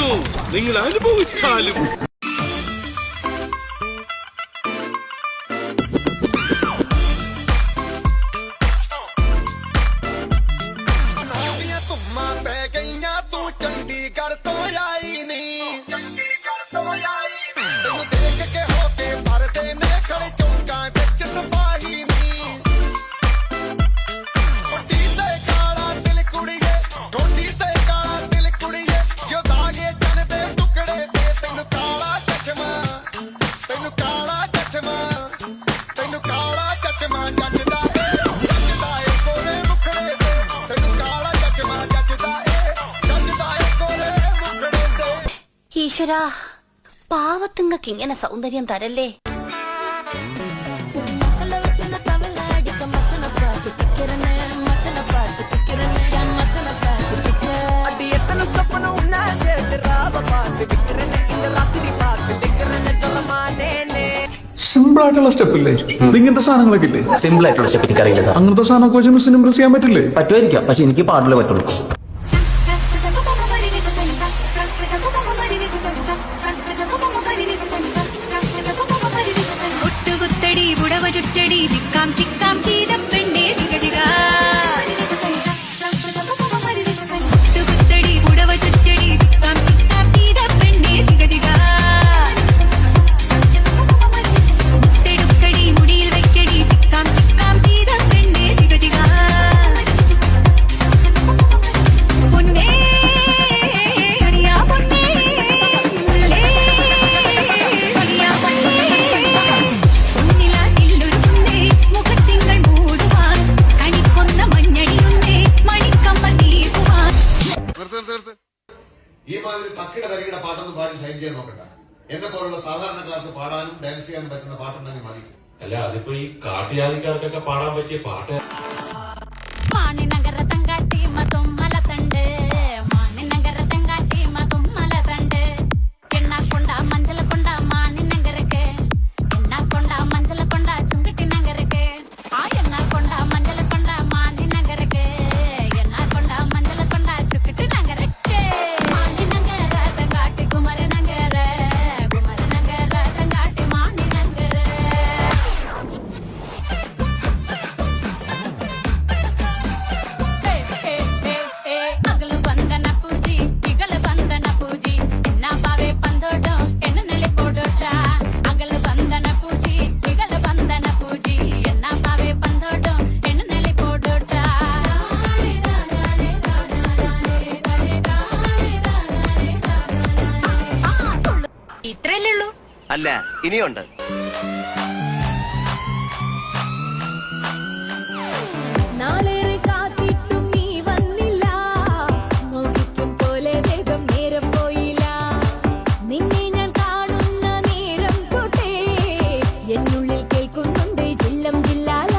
പറയുന്നു, നിങ്ങൾ അനുഭവിച്ചാലും. ഈശ്വരാ, പാവത്തുങ്ങൾക്ക് ഇങ്ങനെ സൗന്ദര്യം തരല്ലേ. സിമ്പിൾ ആയിട്ടുള്ള സ്റ്റെപ്പ് ഇല്ലേ ഇങ്ങനത്തെ സാധനങ്ങളൊക്കെ ഇല്ലേ? സിമ്പിൾ ആയിട്ടുള്ള സ്റ്റെപ്പ് എനിക്കറിയില്ല സാർ. അങ്ങനത്തെ സാധനമൊക്കെ വെച്ച് മിസ്സിന് ഇംപ്രസ് ചെയ്യാൻ പറ്റില്ലേ? പറ്റുമായിരിക്കാം, പക്ഷെ എനിക്ക് പാടില്ലേ പറ്റുള്ളൂ. ചുറ്റടി ചിക്കാം ചിക്കാം ചെയ്ത പെണ്ണേ ദിഗദിഗ കുത്തടി പുടവ ചുറ്റടി ചിക്കാം ചിക്കാം ചെയ്ത പെണ്ണേ ദിഗദിഗ മുത്തെടുക്കടി മുടിയിൽ വെക്കടി ചിക്കാം ചിക്കാം ചെയ്ത പെണ്ണേ ദിഗദിഗ പൊന്നേ അടിയാ പൊന്നേ മുല്ലേ അടിയാ പൊന്നേ ഈ മാതിരി തക്കിട തരികിട പാട്ടൊന്നും പാടി ഷൈൻ ചെയ്യാൻ നോക്കണ്ട. എന്നെ പോലുള്ള സാധാരണക്കാർക്ക് പാടാനും ഡാൻസ് ചെയ്യാനും പറ്റുന്ന പാട്ടുണ്ടെങ്കിൽ മതി. അല്ല, അതിപ്പോ ഈ കാട്ടുജാതിക്കാർക്കൊക്കെ പാടാൻ പറ്റിയ പാട്ട്. ഇത്രയല്ലേ ഉള്ളൂ? അല്ല, ഇനിയുണ്ട്. നാളേറെ കാത്തിട്ടും നീ വന്നില്ല, മോഹിക്കും പോലെ വേഗം നേരം പോയില്ല. നിന്നെ ഞാൻ കാണുന്ന നേരം തൊട്ടേ എന്നുള്ളിൽ കേൾക്കുന്നുണ്ട് ജില്ലം ജില്ലാല.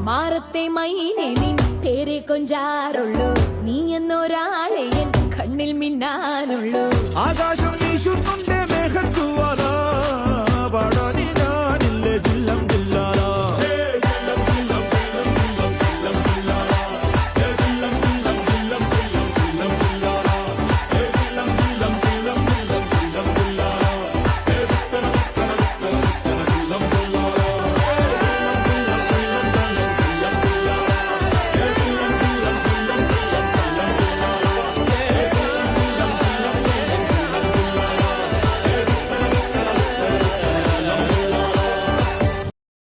മാറത്തെ മൈനെ നിൻ പേരെ കൊഞ്ചാറുള്ളൂ, നീ എന്നൊരാളെ എൻ കണ്ണിൽ മിന്നാനുള്ളൂ. ആകാശം